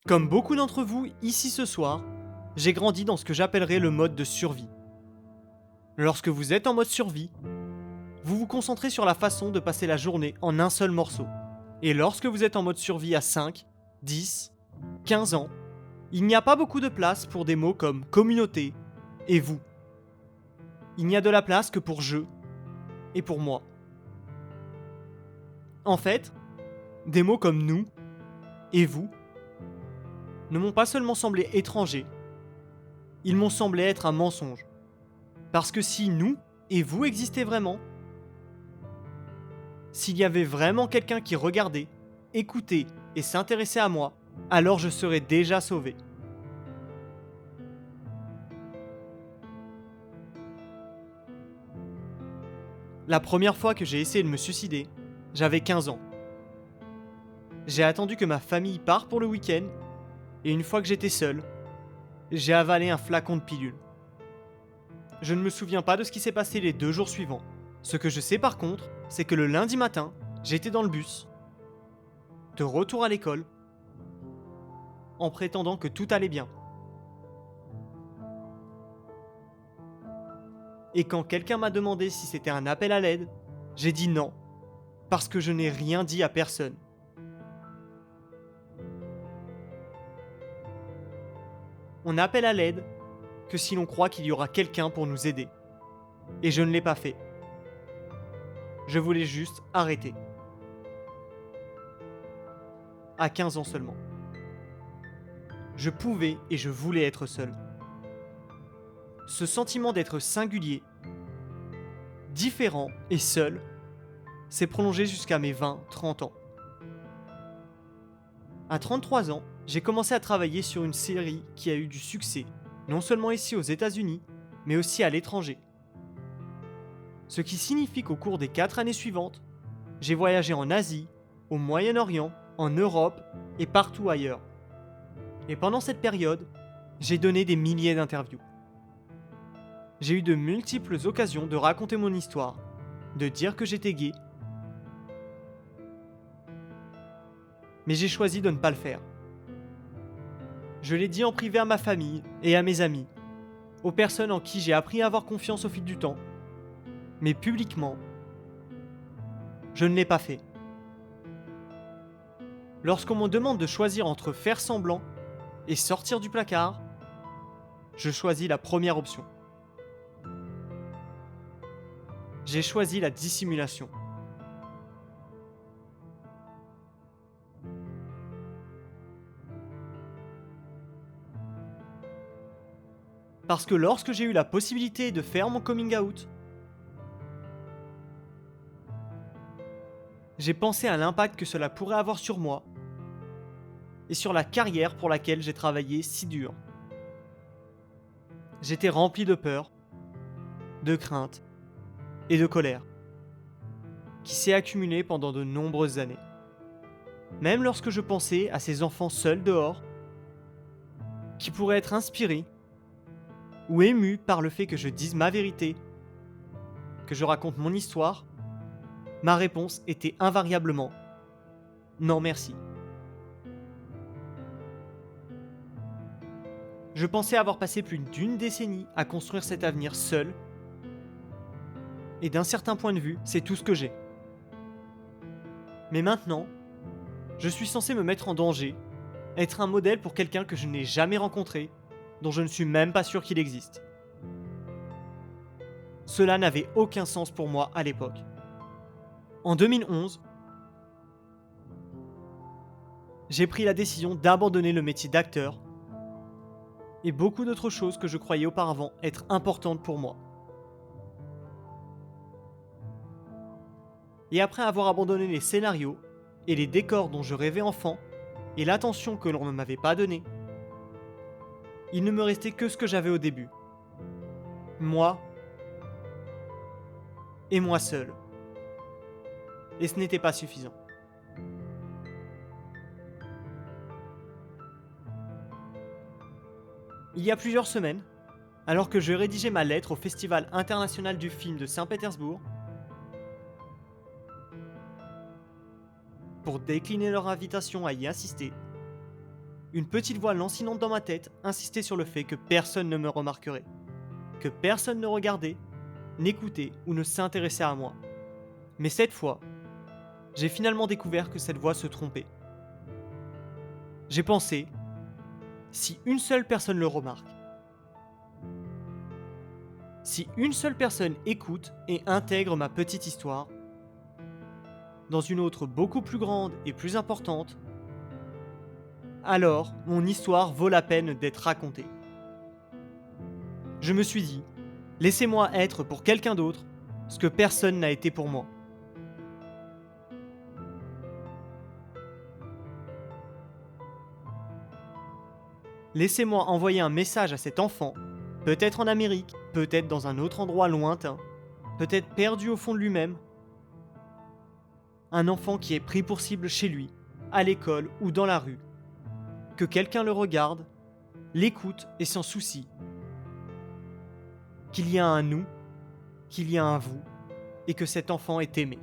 Comme beaucoup d'entre vous ici ce soir, j'ai grandi dans ce que j'appellerais le mode de survie. Lorsque vous êtes en mode survie, vous vous concentrez sur la façon de passer la journée en un seul morceau. Et lorsque vous êtes en mode survie à 5, 10, 15 ans, il n'y a pas beaucoup de place pour des mots comme communauté et vous. Il n'y a de la place que pour je et pour moi. En fait, des mots comme nous et vous ne m'ont pas seulement semblé étrangers, ils m'ont semblé être un mensonge. Parce que si nous et vous existez vraiment, s'il y avait vraiment quelqu'un qui regardait, écoutait et s'intéressait à moi, alors je serais déjà sauvé. La première fois que j'ai essayé de me suicider, j'avais 15 ans. J'ai attendu que ma famille parte pour le week-end, et une fois que j'étais seul, j'ai avalé un flacon de pilule. Je ne me souviens pas de ce qui s'est passé les 2 jours suivants. Ce que je sais par contre, c'est que le lundi matin, j'étais dans le bus, de retour à l'école, en prétendant que tout allait bien. Et quand quelqu'un m'a demandé si c'était un appel à l'aide, j'ai dit non, parce que je n'ai rien dit à personne. On n'appelle à l'aide que si l'on croit qu'il y aura quelqu'un pour nous aider. Et je ne l'ai pas fait. Je voulais juste arrêter. À 15 ans seulement. Je pouvais et je voulais être seul. Ce sentiment d'être singulier, différent et seul s'est prolongé jusqu'à mes 20-30 ans. À 33 ans, j'ai commencé à travailler sur une série qui a eu du succès, non seulement ici aux États-Unis, mais aussi à l'étranger. Ce qui signifie qu'au cours des 4 années suivantes, j'ai voyagé en Asie, au Moyen-Orient, en Europe et partout ailleurs. Et pendant cette période, j'ai donné des milliers d'interviews. J'ai eu de multiples occasions de raconter mon histoire, de dire que j'étais gay, mais j'ai choisi de ne pas le faire. Je l'ai dit en privé à ma famille et à mes amis, aux personnes en qui j'ai appris à avoir confiance au fil du temps, mais publiquement, je ne l'ai pas fait. Lorsqu'on me demande de choisir entre faire semblant et sortir du placard, je choisis la première option. J'ai choisi la dissimulation. Parce que lorsque j'ai eu la possibilité de faire mon coming out, j'ai pensé à l'impact que cela pourrait avoir sur moi et sur la carrière pour laquelle j'ai travaillé si dur. J'étais rempli de peur, de crainte et de colère, qui s'est accumulée pendant de nombreuses années. Même lorsque je pensais à ces enfants seuls dehors, qui pourraient être inspirés ou émus par le fait que je dise ma vérité, que je raconte mon histoire, ma réponse était invariablement non merci. Je pensais avoir passé plus d'une décennie à construire cet avenir seul, et d'un certain point de vue, c'est tout ce que j'ai. Mais maintenant, je suis censé me mettre en danger, être un modèle pour quelqu'un que je n'ai jamais rencontré, dont je ne suis même pas sûr qu'il existe. Cela n'avait aucun sens pour moi à l'époque. En 2011, j'ai pris la décision d'abandonner le métier d'acteur et beaucoup d'autres choses que je croyais auparavant être importantes pour moi. Et après avoir abandonné les scénarios et les décors dont je rêvais enfant et l'attention que l'on ne m'avait pas donnée, il ne me restait que ce que j'avais au début. Moi et moi seul. Et ce n'était pas suffisant. Il y a plusieurs semaines, alors que je rédigeais ma lettre au Festival international du film de Saint-Pétersbourg, pour décliner leur invitation à y assister, une petite voix lancinante dans ma tête insistait sur le fait que personne ne me remarquerait, que personne ne regardait, n'écoutait ou ne s'intéressait à moi. Mais cette fois, j'ai finalement découvert que cette voix se trompait. J'ai pensé, si une seule personne le remarque, si une seule personne écoute et intègre ma petite histoire, dans une autre beaucoup plus grande et plus importante, alors mon histoire vaut la peine d'être racontée. Je me suis dit, laissez-moi être pour quelqu'un d'autre ce que personne n'a été pour moi. Laissez-moi envoyer un message à cet enfant, peut-être en Amérique, peut-être dans un autre endroit lointain, peut-être perdu au fond de lui-même. Un enfant qui est pris pour cible chez lui, à l'école ou dans la rue. Que quelqu'un le regarde, l'écoute et s'en soucie. Qu'il y a un nous, qu'il y a un vous, et que cet enfant est aimé.